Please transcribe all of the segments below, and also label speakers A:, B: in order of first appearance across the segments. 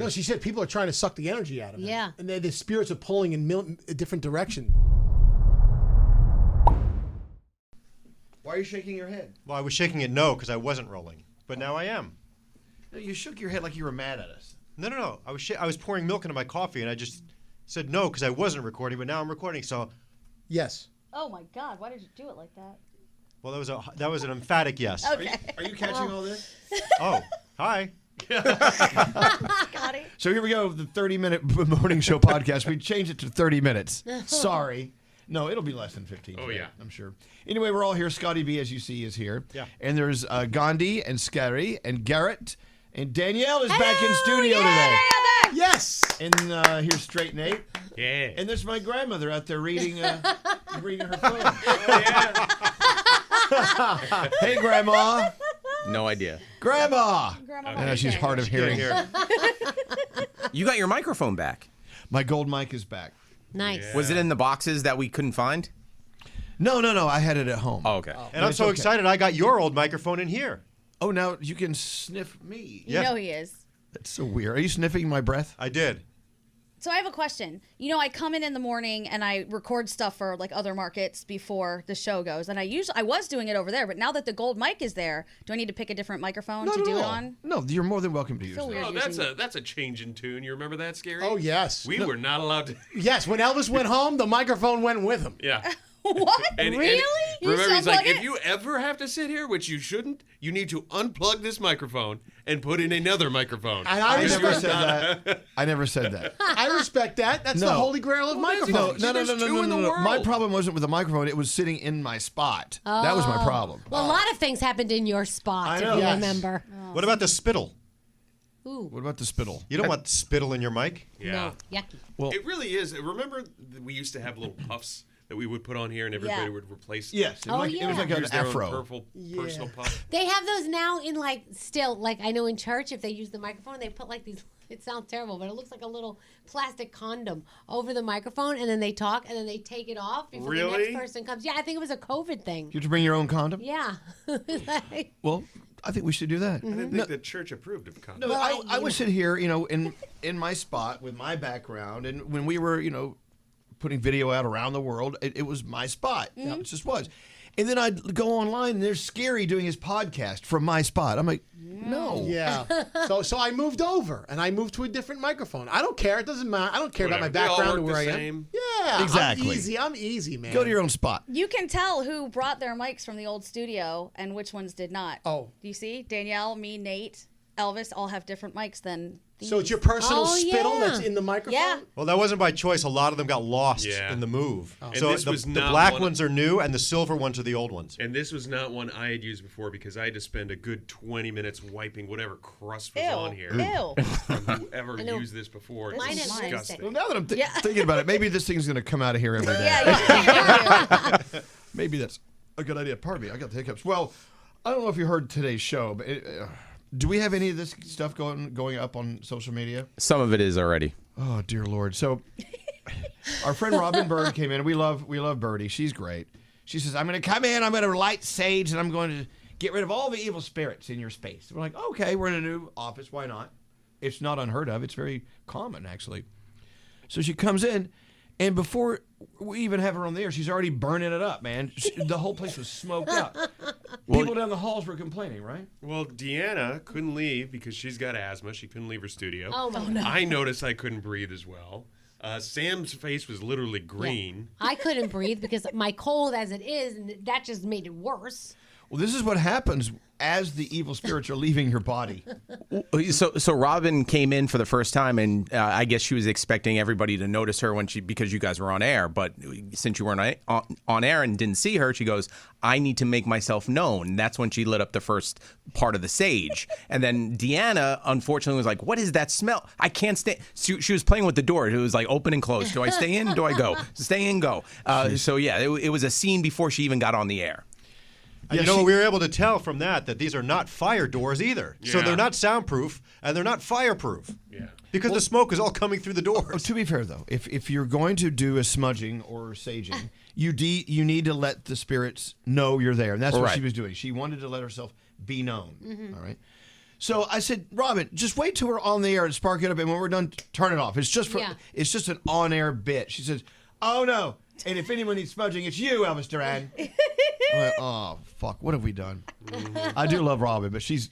A: No, she said people are trying to suck the energy out of it.
B: Yeah.
A: And the spirits are pulling in a different direction.
C: Why are you shaking your head?
D: Well, I was shaking it no because I wasn't rolling, but now I am.
C: No, you shook your head like you were mad at us.
D: No. I was pouring milk into my coffee, and I just said no because I wasn't recording, but now I'm recording. So,
A: yes.
E: Oh my God! Why did you do it like that?
D: Well, that was an emphatic yes.
E: Okay.
C: Are you catching all this?
D: Oh, hi.
E: Got it.
C: So here we go, the 30-minute morning show podcast. We changed it to 30 minutes. Sorry. No, it'll be less than 15.
F: Oh,
C: today,
F: yeah.
C: I'm sure. Anyway, we're all here. Scotty B, as you see, is here.
D: Yeah.
C: And there's Gandhi and Scary and Garrett. And Danielle is back in studio today.
A: Yes.
C: And here's Straight Nate.
F: Yeah.
C: And there's my grandmother out there reading reading her phone.
F: Oh, yeah.
C: Hey, Grandma.
G: No idea.
C: Grandma.
E: Grandma,
C: She's hard of hearing.
D: Here.
G: You got your microphone back.
C: My gold mic is back.
B: Nice.
F: Yeah.
G: Was it in the boxes that we couldn't find?
C: No. I had it at home.
G: Oh, okay.
D: And I'm so excited I got your old microphone in here.
C: Oh, now you can sniff me.
E: You know he is.
C: That's so weird. Are you sniffing my breath?
D: I did.
E: So I have a question. You know, I come in the morning and I record stuff for like other markets before the show goes, and I was doing it over there, but now that the gold mic is there, do I need to pick a different microphone to do it on?
C: No, you're more than welcome to use
E: feel
C: it.
E: weird.
F: Oh, that's a change in tune. You remember that, Scary?
A: Oh, yes.
F: We were not allowed to.
A: Yes, when Elvis went home, the microphone went with him.
F: Yeah.
E: What?
B: Really?
E: You
F: Remember, he's like,
E: unplug it?
F: if you ever have to sit here, which you shouldn't, you need to unplug this microphone and put in another microphone.
A: And I
C: never
A: respect
C: said that. I never said that.
A: I respect that. That's the
C: No.
A: holy grail of microphones.
C: No.
F: There's two in the world.
C: My problem wasn't with the microphone. It was sitting in my spot. That was my problem.
B: Well, a lot of things happened in your spot,
C: I
B: if
C: know.
B: you
A: Yes.
B: remember.
D: What about the spittle?
B: Ooh.
C: What about the spittle?
D: You don't want spittle in your mic?
F: Yeah.
B: No, yucky.
F: It really is. Remember, we used to have little puffs that we would put on here, and everybody
E: Yeah.
F: would replace.
C: Yes. It was like, it was like an
F: Use their own
C: afro.
F: personal puff.
B: They have those now in like I know in church, if they use the microphone, they put like these, it sounds terrible, but it looks like a little plastic condom over the microphone, and then they talk, and then they take it off before the
F: Really?
B: next person comes. Yeah, I think it was a COVID thing.
C: You have to bring your own condom?
B: Yeah.
C: Well, I think we should do that.
F: I didn't think the church approved of condoms.
C: No,
B: Well,
C: I would sit here, in my spot with my background, and when we were, putting video out around the world, it was my spot. It just was. And then I'd go online, and there's Scary doing his podcast from my spot. I'm like, no.
A: Yeah. So I moved over, and I moved to a different microphone. I don't care. It doesn't matter. I don't care about my
F: Whatever. They all
A: background or
F: work
A: where
F: the
A: I am.
F: same.
A: Yeah.
C: Exactly.
A: I'm easy, man.
C: Go to your own spot.
E: You can tell who brought their mics from the old studio and which ones did not.
A: Oh.
E: Do you see? Danielle, me, Nate, Elvis all have different mics than these.
A: So it's your personal
B: Oh,
A: spittle
B: yeah.
A: that's in the microphone?
E: Yeah.
D: Well, that wasn't by choice. A lot of them got lost
F: Yeah.
D: in the move.
F: And
D: So
F: this
D: the,
F: was
D: the
F: not
D: black
F: one-
D: ones are new, and the silver ones are the old ones.
F: And this was not one I had used before because I had to spend a good 20 minutes wiping whatever crust was
E: Ew.
F: on here.
E: Ew.
F: From whoever
B: know.
F: used this before.
E: This
B: Mine
E: is
B: has
E: mine.
B: lipstick.
C: Well,
F: Disgusting.
C: now that I'm
E: Yeah.
C: thinking about it, maybe this thing's going to come out of here every day.
E: Yeah, you
C: Maybe that's a good idea. Pardon me, I got the hiccups. Well, I don't know if you heard today's show, but do we have any of this stuff going up on social media?
G: Some of it is already.
C: Oh, dear Lord. So our friend Robin Bird came in. We love Birdie. She's great. She says, I'm going to come in, I'm going to light sage, and I'm going to get rid of all the evil spirits in your space. We're like, okay, we're in a new office. Why not? It's not unheard of. It's very common, actually. So she comes in, and before we even have her on the air, she's already burning it up, man. The whole place was smoked out. People down the halls were complaining, right?
F: Well, Deanna couldn't leave because she's got asthma. She couldn't leave her studio.
B: Oh, my God.
F: I noticed I couldn't breathe as well. Sam's face was literally green.
B: I couldn't breathe because my cold as it is, and that just made it worse.
C: Well, this is what happens as the evil spirits are leaving your body.
G: So Robin came in for the first time, and I guess she was expecting everybody to notice her because you guys were on air. But since you weren't on air and didn't see her, she goes, I need to make myself known. And that's when she lit up the first part of the sage. And then Deanna, unfortunately, was like, what is that smell? I can't stay. She was playing with the door. It was like open and close. Do I stay in? Do I go? Stay in, go. So, yeah, it was a scene before she even got on the air.
D: And we were able to tell from that these are not fire doors either. So
F: Yeah.
D: they're not soundproof, and they're not fireproof.
F: Yeah.
D: Because the smoke is all coming through the doors.
C: To be fair, though, if you're going to do a smudging or saging, you need to let the spirits know you're there. And that's what
G: Right.
C: she was doing. She wanted to let herself be known. All right. So I said, Robin, just wait till we're on the air and spark it up, and when we're done, turn it off. It's just it's just an on-air bit. She says, oh no. And if anyone needs smudging, it's you, Elvis Duran. I'm like, oh fuck, what have we done? I do love Robin, but she's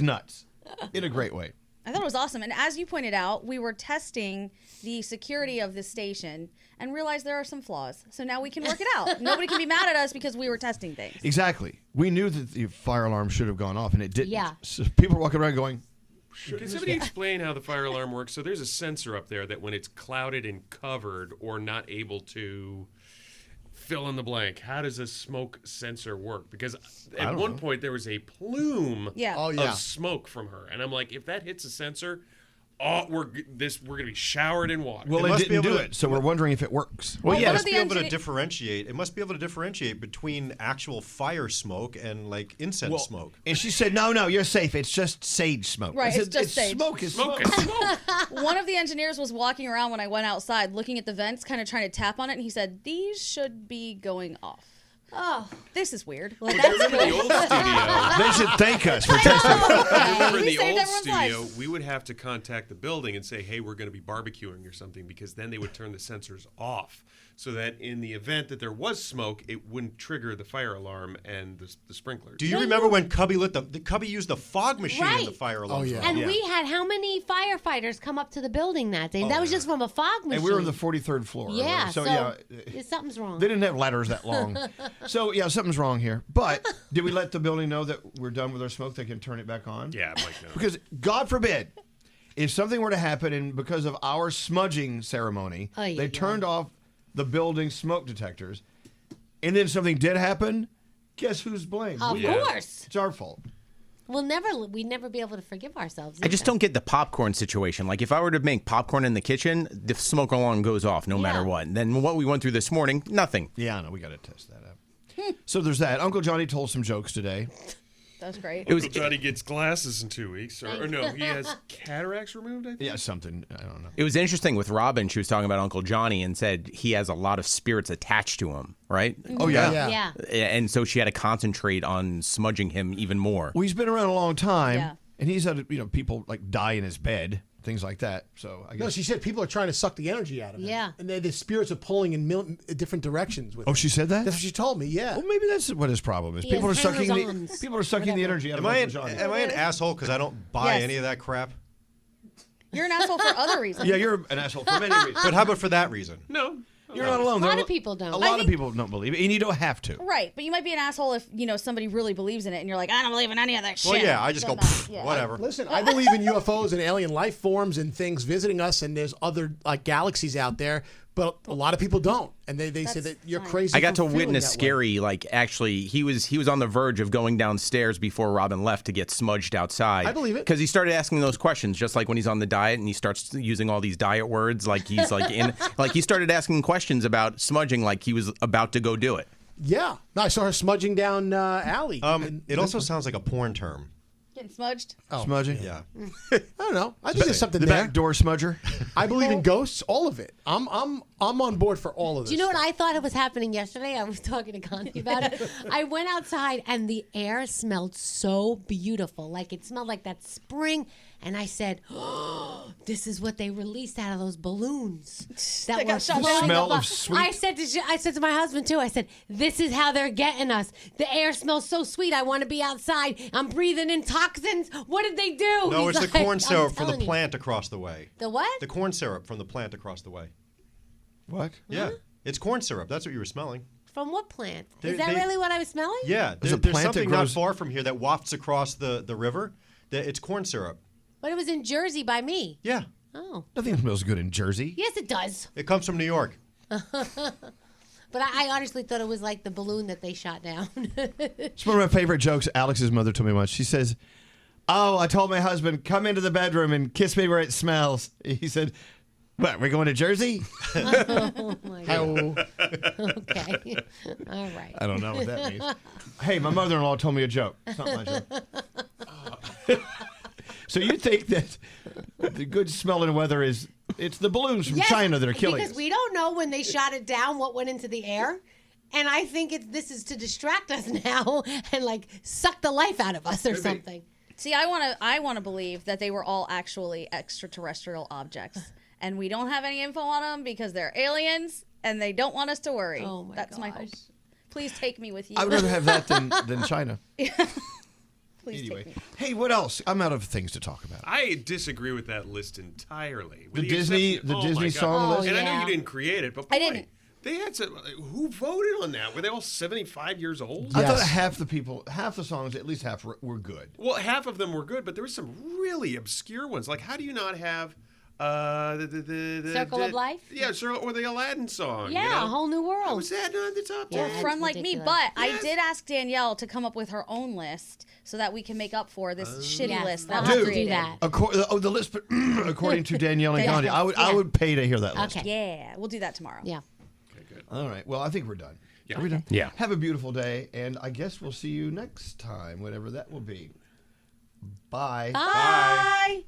C: nuts in a great way.
E: I thought it was awesome. And as you pointed out, we were testing the security of the station and realized there are some flaws. So now we can work it out. Nobody can be mad at us because we were testing things.
C: Exactly. We knew that the fire alarm should have gone off, and it didn't.
B: Yeah.
C: So people are walking around going,
F: Can somebody explain how the fire alarm works? So there's a sensor up there that when it's clouded and covered or not able to fill in the blank, how does a smoke sensor work? Because at one point there was a plume of smoke from her. And I'm like, if that hits a sensor, we're gonna be showered in water.
C: well, it didn't do it, so we're wondering if it works.
E: Well,
D: It
E: yeah,
D: must be able to differentiate. It must be able to differentiate between actual fire smoke and like incense smoke.
C: And she said, no, you're safe. It's just sage smoke.
E: Right,
C: I said,
E: it's just sage.
C: Smoke is smoke.
E: One of the engineers was walking around when I went outside looking at the vents, kind of trying to tap on it, and he said, these should be going off.
B: Oh,
E: This is weird.
B: well,
F: Do you
B: that's
F: remember the old studio?
C: They should thank us for testing.
F: Remember in
E: We
F: the
E: saved
F: old
E: everyone's
F: studio,
E: life.
F: we would have to contact the building and say, hey, we're going to be barbecuing or something, because then they would turn the sensors off so that in the event that there was smoke, it wouldn't trigger the fire alarm and the sprinklers.
D: Do you remember when Cubby Cubby used the fog machine in the
B: Right.
D: fire alarm?
B: And we had how many firefighters come up to the building that day? That was just from a fog machine.
C: And we were on the 43rd floor.
B: Yeah,
C: So,
B: so
C: yeah.
B: something's wrong.
C: They didn't have ladders that long. So, yeah, something's wrong here. But did we let the building know that we're done with our smoke? They can turn it back on?
F: Yeah, I'm like, no.
C: Because, God forbid, if something were to happen and because of our smudging ceremony, they turned off the building's smoke detectors, and then something did happen, guess who's blamed?
B: Of course.
C: It's our fault.
B: We'd never be able to forgive ourselves.
G: I just don't get the popcorn situation. Like, if I were to make popcorn in the kitchen, the smoke alarm goes off no matter what. Then what we went through this morning, nothing.
C: Yeah, I know. We got to test that out. So there's that. Uncle Johnny told some jokes today.
E: That was great.
F: Uncle Johnny gets glasses in 2 weeks. Or no, he has cataracts removed, I think?
C: Yeah, something. I don't know.
G: It was interesting with Robin. She was talking about Uncle Johnny and said he has a lot of spirits attached to him, right?
C: Oh, yeah.
B: Yeah.
G: And so she had to concentrate on smudging him even more.
C: Well, he's been around a long time,
E: Yeah.
C: and he's had people like die in his bed, things like that. So I guess.
A: No, she said people are trying to suck the energy out of him.
B: Yeah.
A: And the spirits are pulling in different directions with
C: Oh,
A: him.
C: she said that?
A: That's what she told me, yeah.
C: Well, maybe that's what his problem is.
B: He
C: People are
B: has
C: sucking
B: hangers-ons.
C: the energy out of
D: Am I
C: Uncle Johnny.
D: an asshole because I don't buy
E: Yes.
D: any of that crap?
E: You're an asshole for other reasons.
C: Yeah, you're an asshole for many reasons.
D: But how about for that reason?
F: No.
C: You're not alone.
B: A lot
C: There
B: of people don't.
C: A lot of people don't believe it, and you don't have to.
E: Right, but you might be an asshole if somebody really believes in it, and you're like, I don't believe in any of that shit.
D: Well, yeah, I just
E: So
D: go,
E: no,
D: "Pfft,
E: yeah.
D: whatever.
A: Listen, I believe in UFOs and alien life forms and things visiting us, and there's other galaxies out there, but a lot of people don't. And they say that you're
E: fine.
A: crazy.
G: I got
A: for
G: to
A: feeling
G: witness
A: that way.
G: Scary. Like, actually, he was on the verge of going downstairs before Robin left to get smudged outside.
A: I believe it.
G: Because he started asking those questions, just like when he's on the diet and he starts using all these diet words. Like, he's like he started asking questions about smudging, like he was about to go do it.
A: Yeah. No, I saw her smudging down alley.
D: It also sounds like a porn term.
E: Getting smudged.
C: Smudging?
D: Yeah.
A: I don't know. I think there's something
C: The
A: there.
C: back door smudger?
A: I believe in ghosts, all of it. I'm on board for all of this.
B: Do you know what I thought it was happening yesterday? I was talking to Gandhi about it. I went outside and the air smelled so beautiful. Like it smelled like that spring. And I said, oh, this is what they released out of those balloons that
E: They
B: were
E: got shot
B: floating
E: down.
C: Smell
B: above.
C: of sweet-
B: I said to my husband too. I said, this is how they're getting us. The air smells so sweet. I want to be outside. I'm breathing in toxins. What did they do?
D: No,
B: He's
D: it's the
B: like,
D: corn
B: "I'm
D: syrup from the
B: telling you."
D: plant across the way.
B: The what?
D: The corn syrup from the plant across the way.
C: What?
D: Yeah. It's corn syrup. That's what you were smelling.
B: From what plant?
D: They-
B: Is that
D: they-
B: really what I was smelling?
D: Yeah.
C: There's a
D: There's
C: plant that
D: something not
C: grows-
D: far from here that wafts across the river. It's corn syrup.
B: But it was in Jersey by me.
D: Yeah.
B: Oh.
C: Nothing smells good in Jersey.
B: Yes, it does.
D: It comes from New York.
B: But I honestly thought it was like the balloon that they shot down.
C: It's one of my favorite jokes Alex's mother told me once. She says, oh, I told my husband, come into the bedroom and kiss me where it smells. He said, what, we're going to Jersey?
B: Oh, my God.
A: How-
B: Okay. All right.
C: I don't know what that means. Hey, my mother-in-law told me a joke. It's not my joke. So you think that the good smelling weather is, it's the balloons from
B: Yes,
C: China that are killing
B: because
C: us.
B: we don't know when they shot it down what went into the air. And I think this is to distract us now and like suck the life out of us or something.
E: See, I want to believe that they were all actually extraterrestrial objects, and we don't have any info on them because they're aliens, and they don't want us to worry.
B: Oh my
E: That's my
B: gosh.
E: hope. Please take me with you.
C: I would rather have that than China.
E: Please
C: Anyway,
E: take me.
C: hey, what else? I'm out of things to talk about.
F: I disagree with that list entirely. With
C: The Disney
F: exception- oh
C: Disney
F: my
C: song
F: God.
C: list.
F: And I know
B: yeah.
F: you didn't create it, but boy,
E: I didn't.
F: They had some. Who voted on that? Were they all 75 years old?
C: I thought
A: Yes.
C: half the songs, at least half, were good.
F: Well, half of them were good, but there were some really obscure ones. Like, how do you not have the
B: Circle of Life?
F: Yeah, or the Aladdin song.
B: Yeah,
F: you know?
B: a whole new world.
F: How was that not the top
E: Or
F: 10?
B: Yeah.
E: Friend Like Me,
B: ridiculous.
E: but I did ask Danielle to come up with her own list so that we can make up for this shitty
B: Yes,
E: list
B: I'll
E: that
B: have
E: we
B: to
E: created.
B: do that.
C: The list, according to Danielle and Gandhi, I
B: Yeah.
C: would pay to hear that list.
B: Okay.
E: Yeah, we'll do that tomorrow.
B: Yeah.
F: Okay, good.
C: All right. Well, I think we're done.
F: Yeah.
C: Are we done?
G: Yeah.
C: Have a beautiful day, and I guess we'll see you next time, whatever that will be. Bye.
E: Bye.